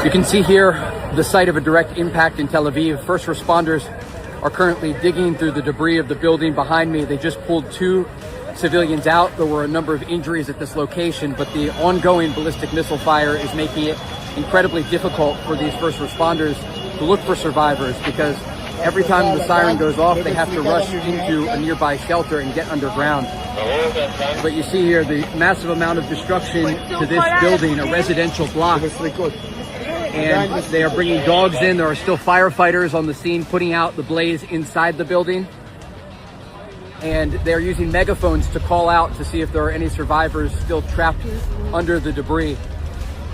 You can see here the site of a direct impact in Tel Aviv. First responders are currently digging through the debris of the building behind me. They just pulled 2 civilians out. There were a number of injuries at this location, but the ongoing ballistic missile fire is making it incredibly difficult for these first responders to look for survivors, because every time the siren goes off, they have to rush into a nearby shelter and get underground. But you see here the massive amount of destruction to this building, a residential block. And they are bringing dogs in. There are still firefighters on the scene putting out the blaze inside the building. And they're using megaphones to call out to see if there are any survivors still trapped under the debris.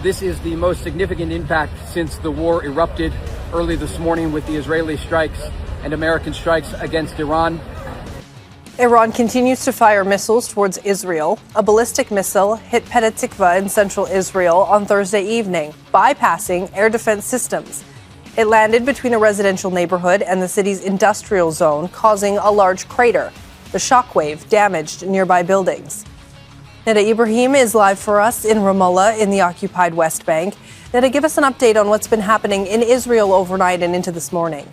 This is the most significant impact since the war erupted early this morning with the Israeli strikes and American strikes against Iran. Iran continues to fire missiles towards Israel. A ballistic missile hit Petah Tikva in central Israel on Thursday evening, bypassing air defense systems. It landed between a residential neighborhood and the city's industrial zone, causing a large crater. The shockwave damaged nearby buildings. Neda Ibrahim is live for us in Ramallah in the occupied West Bank. Neda, give us an update on what's been happening in Israel overnight and into this morning.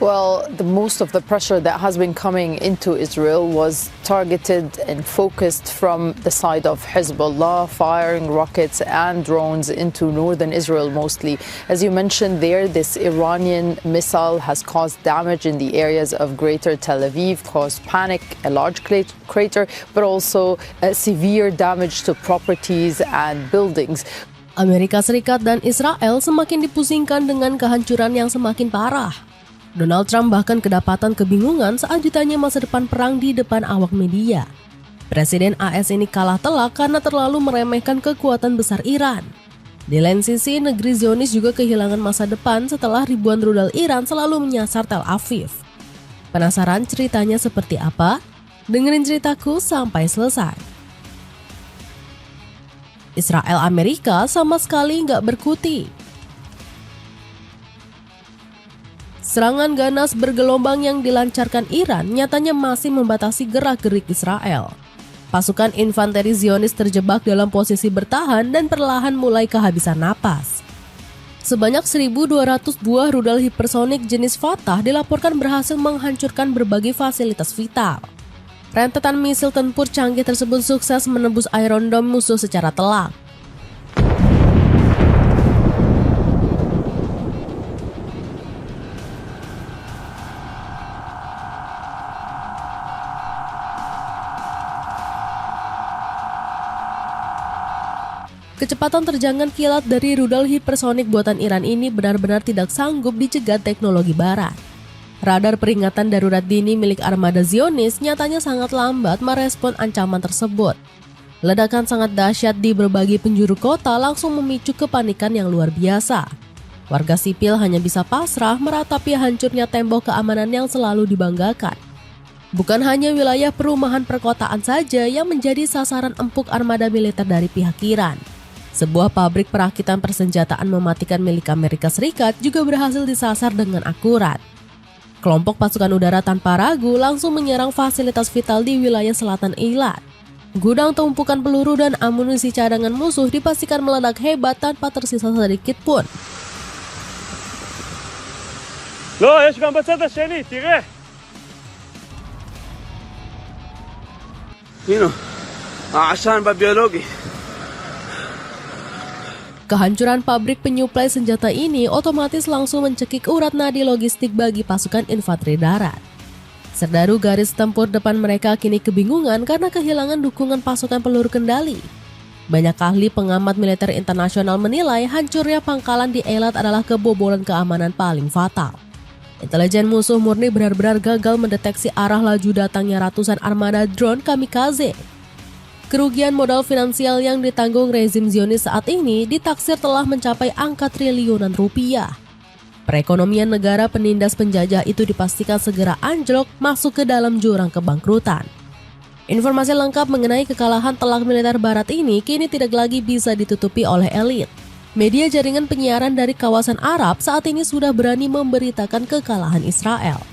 Well, the most of the pressure that has been coming into Israel was targeted and focused from the side of Hezbollah, firing rockets and drones into northern Israel mostly. As you mentioned there, this Iranian missile has caused damage in the areas of greater Tel Aviv, caused panic, a large crater, but also severe damage to properties and buildings. Amerika Serikat dan Israel semakin dipusingkan dengan kehancuran yang semakin parah. Donald Trump bahkan kedapatan kebingungan saat ditanya masa depan perang di depan awak media. Presiden AS ini kalah telak karena terlalu meremehkan kekuatan besar Iran. Di lain sisi, negeri Zionis juga kehilangan masa depan setelah ribuan rudal Iran selalu menyasar Tel Aviv. Penasaran ceritanya seperti apa? Dengerin ceritaku sampai selesai. Israel Amerika sama sekali nggak berkutik. Serangan ganas bergelombang yang dilancarkan Iran nyatanya masih membatasi gerak-gerik Israel. Pasukan infanteri Zionis terjebak dalam posisi bertahan dan perlahan mulai kehabisan napas. Sebanyak 1.200 buah rudal hipersonik jenis Fatah dilaporkan berhasil menghancurkan berbagai fasilitas vital. Rentetan misil tempur canggih tersebut sukses menembus Iron Dome musuh secara telak. Kecepatan terjangan kilat dari rudal hipersonik buatan Iran ini benar-benar tidak sanggup dicegat teknologi barat. Radar peringatan darurat dini milik armada Zionis nyatanya sangat lambat merespon ancaman tersebut. Ledakan sangat dahsyat di berbagai penjuru kota langsung memicu kepanikan yang luar biasa. Warga sipil hanya bisa pasrah meratapi hancurnya tembok keamanan yang selalu dibanggakan. Bukan hanya wilayah perumahan perkotaan saja yang menjadi sasaran empuk armada militer dari pihak Iran. Sebuah pabrik perakitan persenjataan mematikan milik Amerika Serikat juga berhasil disasar dengan akurat. Kelompok pasukan udara tanpa ragu langsung menyerang fasilitas vital di wilayah selatan Eilat. Gudang tumpukan peluru dan amunisi cadangan musuh dipastikan meledak hebat tanpa tersisa sedikit pun. לא, יש גם בצד השני, תראה. הנה, העשן בביולוגי. Kehancuran pabrik penyuplai senjata ini otomatis langsung mencekik urat nadi logistik bagi pasukan infanteri darat. Serdaru garis tempur depan mereka kini kebingungan karena kehilangan dukungan pasukan peluru kendali. Banyak ahli pengamat militer internasional menilai hancurnya pangkalan di Eilat adalah kebobolan keamanan paling fatal. Intelijen musuh murni benar-benar gagal mendeteksi arah laju datangnya ratusan armada drone kamikaze. Kerugian modal finansial yang ditanggung rezim Zionis saat ini ditaksir telah mencapai angka triliunan rupiah. Perekonomian negara penindas penjajah itu dipastikan segera anjlok masuk ke dalam jurang kebangkrutan. Informasi lengkap mengenai kekalahan telak militer barat ini kini tidak lagi bisa ditutupi oleh elit. Media jaringan penyiaran dari kawasan Arab saat ini sudah berani memberitakan kekalahan Israel.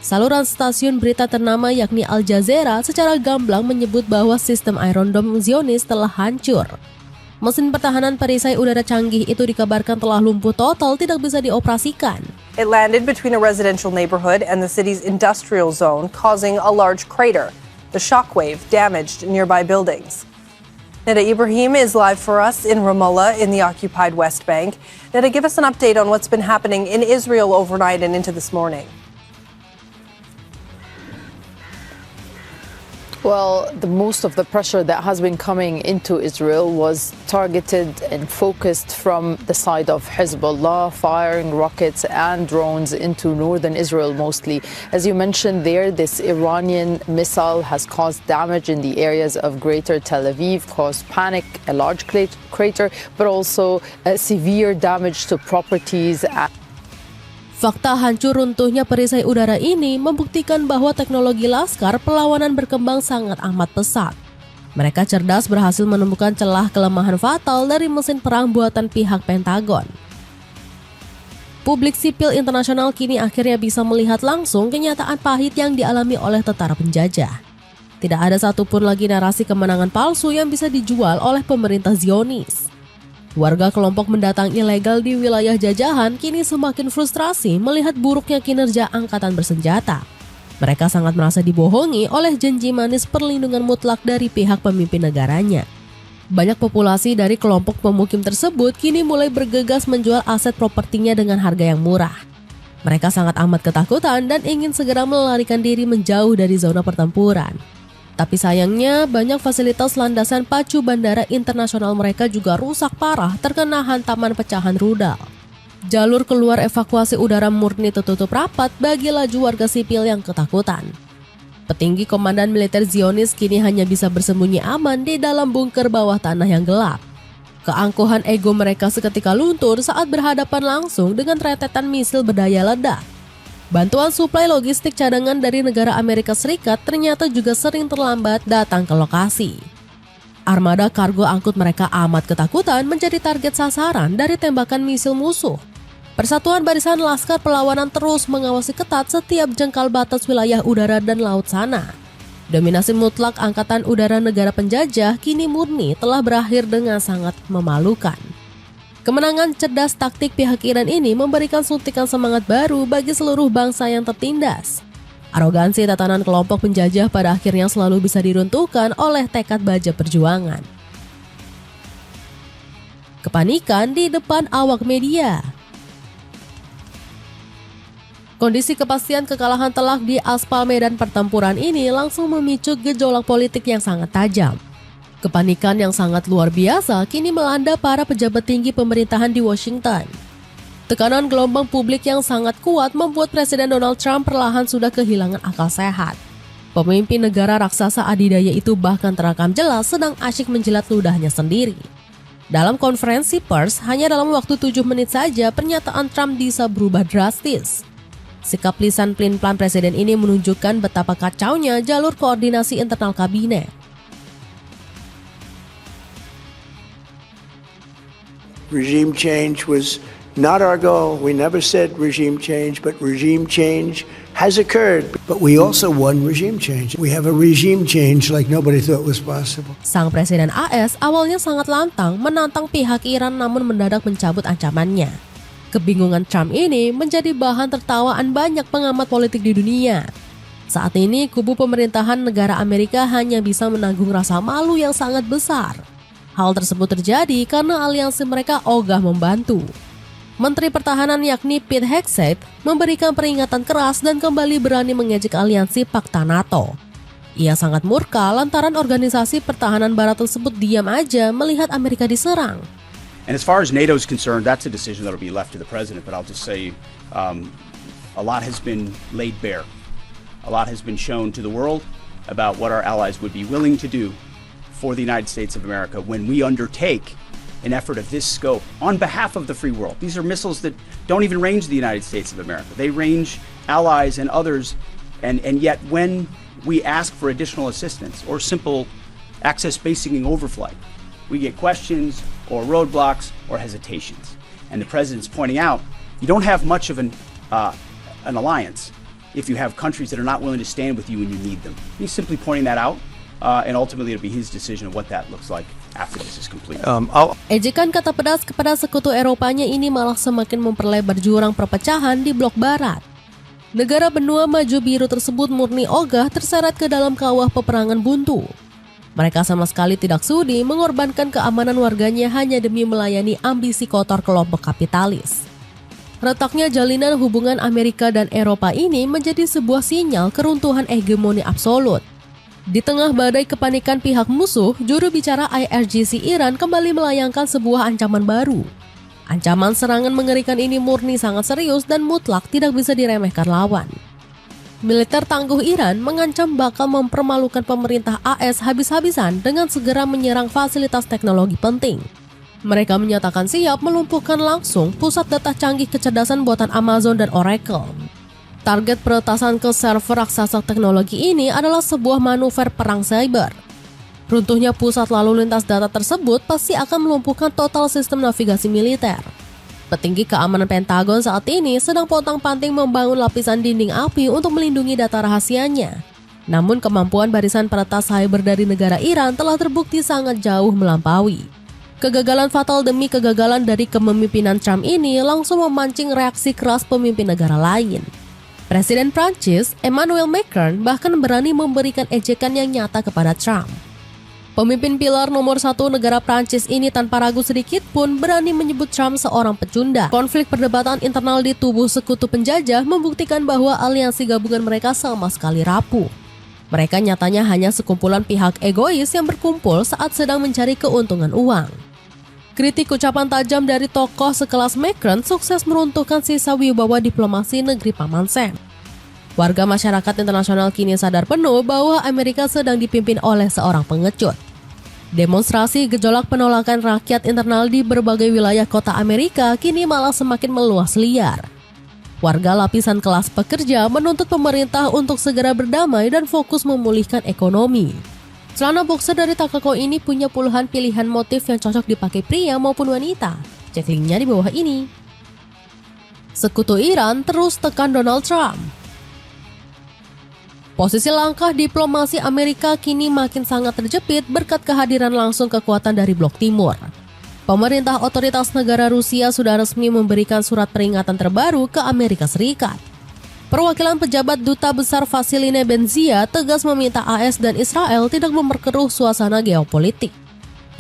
Saluran stasiun berita ternama yakni Al Jazeera secara gamblang menyebut bahwa sistem Iron Dome Zionis telah hancur. Mesin pertahanan perisai udara canggih itu dikabarkan telah lumpuh total, tidak bisa dioperasikan. It landed between a residential neighborhood and the city's industrial zone, causing a large crater. The shockwave damaged nearby buildings. Neda Ibrahim is live for us in Ramallah in the occupied West Bank. Neda, give us an update on what's been happening in Israel overnight and into this morning. Well, most of the pressure that has been coming into Israel was targeted and focused from the side of Hezbollah, firing rockets and drones into northern Israel mostly. As you mentioned there, this Iranian missile has caused damage in the areas of greater Tel Aviv, caused panic, a large crater, but also severe damage to properties. Fakta hancur runtuhnya perisai udara ini membuktikan bahwa teknologi laskar perlawanan berkembang sangat amat pesat. Mereka cerdas berhasil menemukan celah kelemahan fatal dari mesin perang buatan pihak Pentagon. Publik sipil internasional kini akhirnya bisa melihat langsung kenyataan pahit yang dialami oleh tentara penjajah. Tidak ada satupun lagi narasi kemenangan palsu yang bisa dijual oleh pemerintah Zionis. Warga kelompok mendatang ilegal di wilayah jajahan kini semakin frustrasi melihat buruknya kinerja angkatan bersenjata. Mereka sangat merasa dibohongi oleh janji manis perlindungan mutlak dari pihak pemimpin negaranya. Banyak populasi dari kelompok pemukim tersebut kini mulai bergegas menjual aset propertinya dengan harga yang murah. Mereka sangat amat ketakutan dan ingin segera melarikan diri menjauh dari zona pertempuran. Tapi sayangnya banyak fasilitas landasan pacu bandara internasional mereka juga rusak parah terkena hantaman pecahan rudal. Jalur keluar evakuasi udara murni tertutup rapat bagi laju warga sipil yang ketakutan. Petinggi komandan militer Zionis kini hanya bisa bersembunyi aman di dalam bunker bawah tanah yang gelap. Keangkuhan ego mereka seketika luntur saat berhadapan langsung dengan rentetan misil berdaya ledak. Bantuan suplai logistik cadangan dari negara Amerika Serikat ternyata juga sering terlambat datang ke lokasi. Armada kargo angkut mereka amat ketakutan menjadi target sasaran dari tembakan misil musuh. Persatuan Barisan Laskar Perlawanan terus mengawasi ketat setiap jengkal batas wilayah udara dan laut sana. Dominasi mutlak Angkatan Udara negara penjajah kini murni telah berakhir dengan sangat memalukan. Kemenangan cerdas taktik pihak Iran ini memberikan suntikan semangat baru bagi seluruh bangsa yang tertindas. Arogansi tatanan kelompok penjajah pada akhirnya selalu bisa diruntuhkan oleh tekad baja perjuangan. Kepanikan di depan awak media. Kondisi kepastian kekalahan telak di aspal medan pertempuran ini langsung memicu gejolak politik yang sangat tajam. Kepanikan yang sangat luar biasa kini melanda para pejabat tinggi pemerintahan di Washington. Tekanan gelombang publik yang sangat kuat membuat Presiden Donald Trump perlahan sudah kehilangan akal sehat. Pemimpin negara raksasa adidaya itu bahkan terekam jelas sedang asyik menjilat ludahnya sendiri. Dalam konferensi pers, hanya dalam waktu 7 menit saja pernyataan Trump bisa berubah drastis. Sikap lisan pelin-pelan presiden ini menunjukkan betapa kacaunya jalur koordinasi internal kabinet. Regime change was not our goal. We never said regime change, but regime change has occurred. But we also won regime change. We have a regime change like nobody thought was possible. Sang Presiden AS awalnya sangat lantang menantang pihak Iran namun mendadak mencabut ancamannya. Kebingungan Trump ini menjadi bahan tertawaan banyak pengamat politik di dunia. Saat ini kubu pemerintahan negara Amerika hanya bisa menanggung rasa malu yang sangat besar. Hal tersebut terjadi karena aliansi mereka ogah membantu. Menteri Pertahanan yakni Pete Hegseth memberikan peringatan keras dan kembali berani mengejek aliansi Pakta NATO. Ia sangat murka lantaran organisasi pertahanan barat tersebut diam aja melihat Amerika diserang. And as far as NATO is concerned, that's a decision that will be left to the president. But I'll just say a lot has been laid bare. A lot has been shown to the world about what our allies would be willing to do for the United States of America when we undertake an effort of this scope on behalf of the free world. These are missiles that don't even range the United States of America. They range allies and others, and yet when we ask for additional assistance or simple access basing overflight, we get questions or roadblocks or hesitations. And the president's pointing out, you don't have much of an alliance if you have countries that are not willing to stand with you when you need them. He's simply pointing that out, and ultimately it'll be his decision of what that looks like after this is complete. Ejekan kata pedas kepada sekutu Eropanya ini malah semakin memperlebar jurang perpecahan di blok barat. Negara benua maju biru tersebut murni ogah terseret ke dalam kawah peperangan buntu. Mereka sama sekali tidak sudi mengorbankan keamanan warganya hanya demi melayani ambisi kotor kelompok kapitalis. Retaknya jalinan hubungan Amerika dan Eropa ini menjadi sebuah sinyal keruntuhan hegemoni absolut. Di tengah badai kepanikan pihak musuh, juru bicara IRGC Iran kembali melayangkan sebuah ancaman baru. Ancaman serangan mengerikan ini murni sangat serius dan mutlak tidak bisa diremehkan lawan. Militer tangguh Iran mengancam bakal mempermalukan pemerintah AS habis-habisan dengan segera menyerang fasilitas teknologi penting. Mereka menyatakan siap melumpuhkan langsung pusat data canggih kecerdasan buatan Amazon dan Oracle. Target peretasan ke server raksasa teknologi ini adalah sebuah manuver perang cyber. Runtuhnya pusat lalu lintas data tersebut pasti akan melumpuhkan total sistem navigasi militer. Petinggi keamanan Pentagon saat ini sedang pontang-panting membangun lapisan dinding api untuk melindungi data rahasianya. Namun kemampuan barisan peretas cyber dari negara Iran telah terbukti sangat jauh melampaui. Kegagalan fatal demi kegagalan dari kepemimpinan Trump ini langsung memancing reaksi keras pemimpin negara lain. Presiden Prancis, Emmanuel Macron, bahkan berani memberikan ejekan yang nyata kepada Trump. Pemimpin pilar nomor 1 negara Prancis ini tanpa ragu sedikit pun berani menyebut Trump seorang pecundang. Konflik perdebatan internal di tubuh sekutu penjajah membuktikan bahwa aliansi gabungan mereka sama sekali rapuh. Mereka nyatanya hanya sekumpulan pihak egois yang berkumpul saat sedang mencari keuntungan uang. Kritik ucapan tajam dari tokoh sekelas Macron sukses meruntuhkan sisa wibawa diplomasi negeri Paman Sam. Warga masyarakat internasional kini sadar penuh bahwa Amerika sedang dipimpin oleh seorang pengecut. Demonstrasi gejolak penolakan rakyat internal di berbagai wilayah kota Amerika kini malah semakin meluas liar. Warga lapisan kelas pekerja menuntut pemerintah untuk segera berdamai dan fokus memulihkan ekonomi. Celana boxer dari Takako ini punya puluhan pilihan motif yang cocok dipakai pria maupun wanita. Cek linknya di bawah ini. Sekutu Iran terus tekan Donald Trump. Posisi langkah diplomasi Amerika kini makin sangat terjepit berkat kehadiran langsung kekuatan dari Blok Timur. Pemerintah otoritas negara Rusia sudah resmi memberikan surat peringatan terbaru ke Amerika Serikat. Perwakilan pejabat Duta Besar Vasiline Benzia tegas meminta AS dan Israel tidak memperkeruh suasana geopolitik.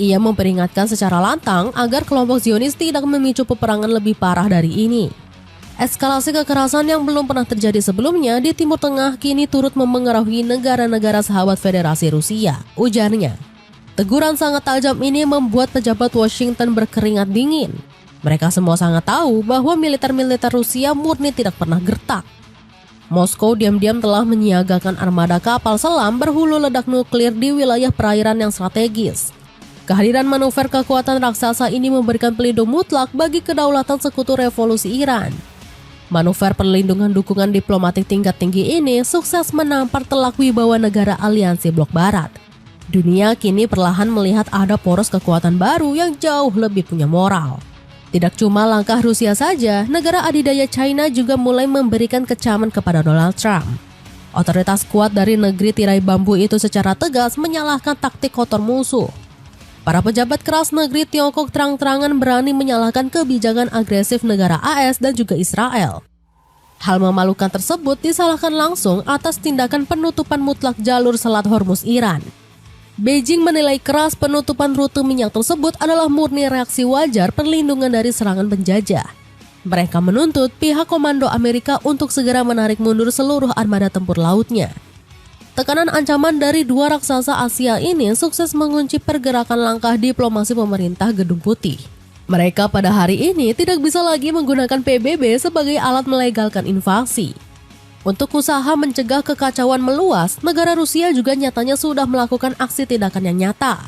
Ia memperingatkan secara lantang agar kelompok Zionis tidak memicu peperangan lebih parah dari ini. Eskalasi kekerasan yang belum pernah terjadi sebelumnya di Timur Tengah kini turut memengaruhi negara-negara sahabat Federasi Rusia, ujarnya. Teguran sangat tajam ini membuat pejabat Washington berkeringat dingin. Mereka semua sangat tahu bahwa militer-militer Rusia murni tidak pernah gertak. Moskow diam-diam telah menyiagakan armada kapal selam berhulu ledak nuklir di wilayah perairan yang strategis. Kehadiran manuver kekuatan raksasa ini memberikan pelindung mutlak bagi kedaulatan sekutu revolusi Iran. Manuver perlindungan dukungan diplomatik tingkat tinggi ini sukses menampar telak wibawa negara aliansi blok barat. Dunia kini perlahan melihat ada poros kekuatan baru yang jauh lebih punya moral. Tidak cuma langkah Rusia saja, negara adidaya China juga mulai memberikan kecaman kepada Donald Trump. Otoritas kuat dari negeri tirai bambu itu secara tegas menyalahkan taktik kotor musuh. Para pejabat keras negeri Tiongkok terang-terangan berani menyalahkan kebijakan agresif negara AS dan juga Israel. Hal memalukan tersebut disalahkan langsung atas tindakan penutupan mutlak jalur Selat Hormuz Iran. Beijing menilai keras penutupan rute minyak tersebut adalah murni reaksi wajar perlindungan dari serangan penjajah. Mereka menuntut pihak komando Amerika untuk segera menarik mundur seluruh armada tempur lautnya. Tekanan ancaman dari dua raksasa Asia ini sukses mengunci pergerakan langkah diplomasi pemerintah Gedung Putih. Mereka pada hari ini tidak bisa lagi menggunakan PBB sebagai alat melegalkan invasi. Untuk usaha mencegah kekacauan meluas, negara Rusia juga nyatanya sudah melakukan aksi tindakan yang nyata.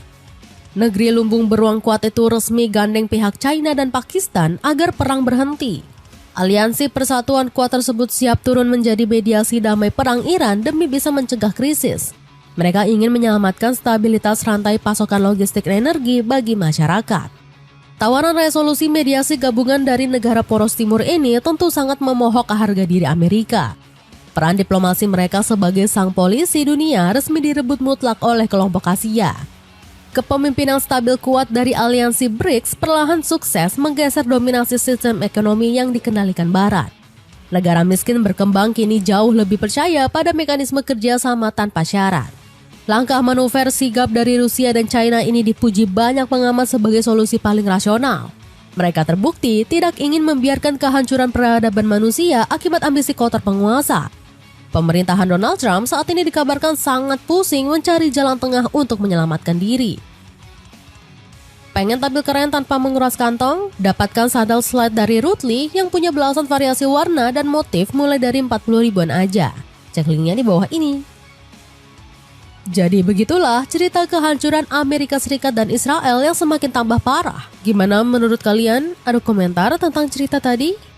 Negeri lumbung beruang kuat itu resmi gandeng pihak China dan Pakistan agar perang berhenti. Aliansi Persatuan Kuat tersebut siap turun menjadi mediasi damai perang Iran demi bisa mencegah krisis. Mereka ingin menyelamatkan stabilitas rantai pasokan logistik energi bagi masyarakat. Tawaran resolusi mediasi gabungan dari negara poros timur ini tentu sangat memohok harga diri Amerika. Peran diplomasi mereka sebagai sang polisi dunia resmi direbut mutlak oleh kelompok Asia. Kepemimpinan stabil kuat dari aliansi BRICS perlahan sukses menggeser dominasi sistem ekonomi yang dikendalikan Barat. Negara miskin berkembang kini jauh lebih percaya pada mekanisme kerjasama tanpa syarat. Langkah manuver sigap dari Rusia dan China ini dipuji banyak pengamat sebagai solusi paling rasional. Mereka terbukti tidak ingin membiarkan kehancuran peradaban manusia akibat ambisi kotor penguasa. Pemerintahan Donald Trump saat ini dikabarkan sangat pusing mencari jalan tengah untuk menyelamatkan diri. Pengen tampil keren tanpa menguras kantong? Dapatkan sandal slide dari Rutli yang punya belasan variasi warna dan motif mulai dari 40 ribuan aja. Cek linknya di bawah ini. Jadi begitulah cerita kehancuran Amerika Serikat dan Israel yang semakin tambah parah. Gimana menurut kalian? Ada komentar tentang cerita tadi?